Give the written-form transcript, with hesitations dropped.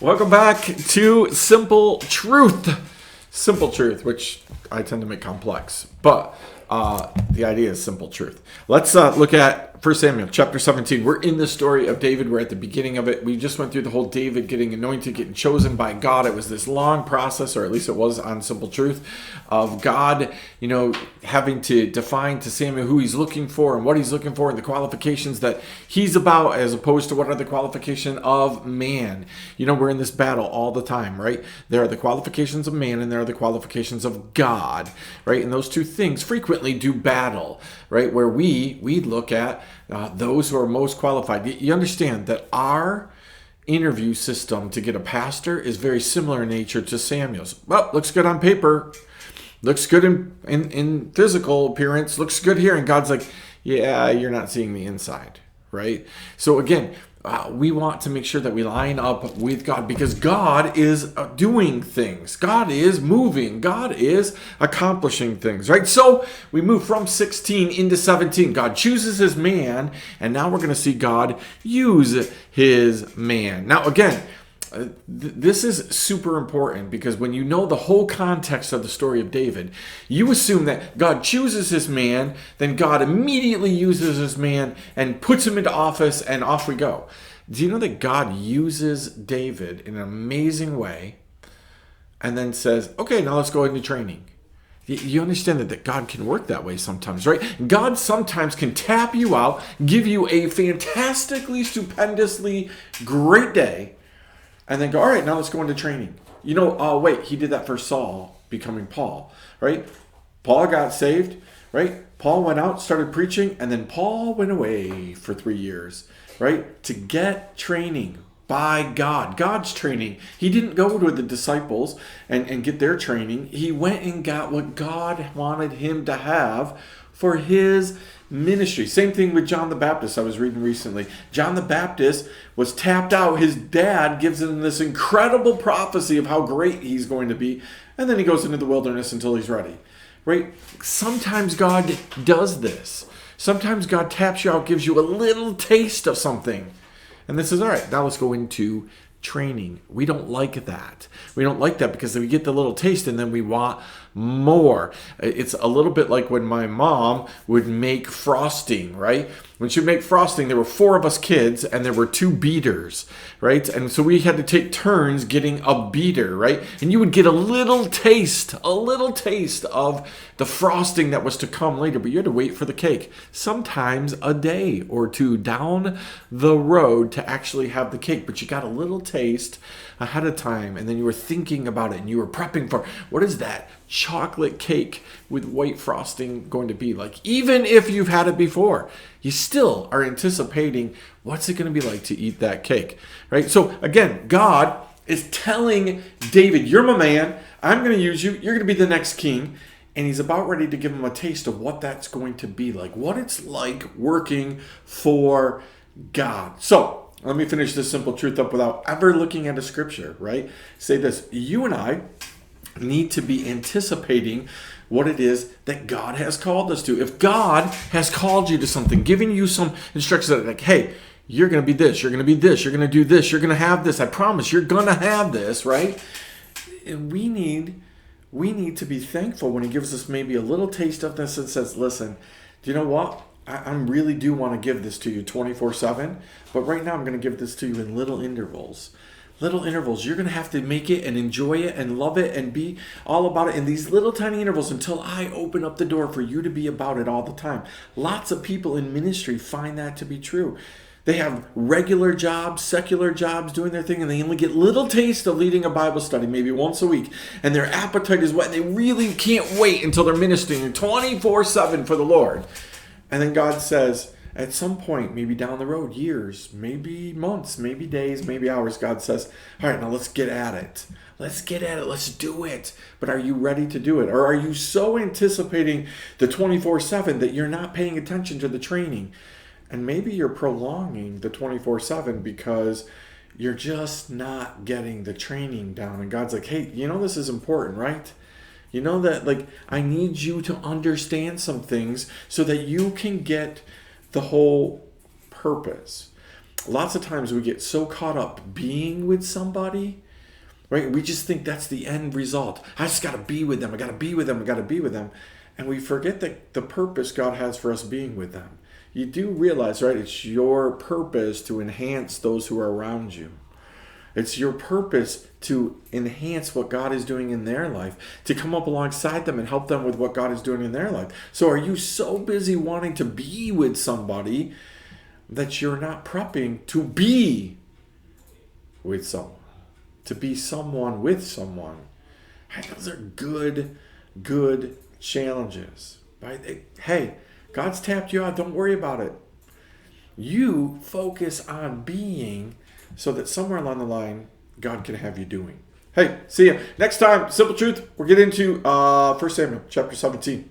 Welcome back to Simple Truth. Simple Truth, which I tend to make complex, but the idea is simple truth. Let's look at 1 Samuel chapter 17. We're in the story of David. We're at the beginning of it. We just went through the whole David getting anointed, getting chosen by God. It was this long process, or at least it was on Simple Truth, of God, having to define to Samuel who he's looking for and what he's looking for and the qualifications that he's about, as opposed to what are the qualifications of man. We're in this battle all the time, right? There are the qualifications of man and there are the qualifications of God, right? And those two things frequently do battle, right? Where we look at those who are most qualified. You understand that our interview system to get a pastor is very similar in nature to Samuel's. Well, looks good on paper, looks good in physical appearance, looks good here, and God's like, yeah, you're not seeing the inside, right? So again, we want to make sure that we line up with God, because God is doing things. God is moving. God is accomplishing things, right? So we move from 16 into 17. God chooses his man, and now we're going to see God use his man. Now, again, this is super important, because when you know the whole context of the story of David, you assume that God chooses his man, then God immediately uses his man and puts him into office, and off we go. Do you know that God uses David in an amazing way and then says, okay, now let's go into training? You understand that God can work that way sometimes, right? God sometimes can tap you out, give you a fantastically, stupendously great day, and then go, all right, now let's go into training. Wait, he did that for Saul becoming Paul, right? Paul got saved, right? Paul went out, started preaching, and then Paul went away for 3 years, right? To get training by God, God's training. He didn't go to the disciples and get their training. He went and got what God wanted him to have for his ministry. Same thing with John the Baptist. I was reading recently. John the Baptist was tapped out. His dad gives him this incredible prophecy of how great he's going to be, and then he goes into the wilderness until he's ready, right? Sometimes God does this. Sometimes God taps you out, gives you a little taste of something, and this is, all right, now let's go into training. We don't like that. We don't like that because we get the little taste and then we want more. It's a little bit like when my mom would make frosting, right? When she would make frosting, there were 4 of us kids and there were 2 beaters, right? And so we had to take turns getting a beater, right? And you would get a little taste of the frosting that was to come later, but you had to wait for the cake. Sometimes a day or 2 down the road to actually have the cake, but you got a little taste ahead of time, and then you were thinking about it and you were prepping for, what is that chocolate cake with white frosting going to be like? Even if you've had it before, you still are anticipating, what's it going to be like to eat that cake, right? So again, God is telling David, you're my man, I'm going to use you, you're going to be the next king, and he's about ready to give him a taste of what that's going to be like, what it's like working for God. So let me finish this simple truth up without ever looking at a scripture, right? Say this: you and I need to be anticipating what it is that God has called us to. If God has called you to something, giving you some instructions that like, hey, you're going to be this, you're going to be this, you're going to do this, you're going to have this, I promise you're going to have this, right? And we need to be thankful when he gives us maybe a little taste of this and says, listen, do you know what? I really do want to give this to you 24/7, but right now I'm going to give this to you in little intervals. Little intervals. You're going to have to make it and enjoy it and love it and be all about it in these little tiny intervals until I open up the door for you to be about it all the time. Lots of people in ministry find that to be true. They have regular jobs, secular jobs, doing their thing, and they only get little taste of leading a Bible study maybe once a week, and their appetite is wet, and they really can't wait until they're ministering 24/7 for the Lord. And then God says, at some point, maybe down the road, years, maybe months, maybe days, maybe hours, God says, all right, now let's get at it. Let's get at it. Let's do it. But are you ready to do it? Or are you so anticipating the 24/7 that you're not paying attention to the training? And maybe you're prolonging the 24/7 because you're just not getting the training down. And God's like, hey, this is important, right? You know that, I need you to understand some things so that you can get the whole purpose. lots of times we get so caught up being with somebody, right? We just think that's the end result. I just got to be with them. I got to be with them. I got to be with them. And we forget that the purpose God has for us being with them. You do realize, right? It's your purpose to enhance those who are around you. It's your purpose to enhance what God is doing in their life, to come up alongside them and help them with what God is doing in their life. So are you so busy wanting to be with somebody that you're not prepping to be with someone, to be someone with someone? Hey, those are good challenges. Right? Hey, God's tapped you out. Don't worry about it. You focus on being so that somewhere along the line, God can have you doing. Hey, see ya. Next time, Simple Truth, we'll get into 1 Samuel chapter 17.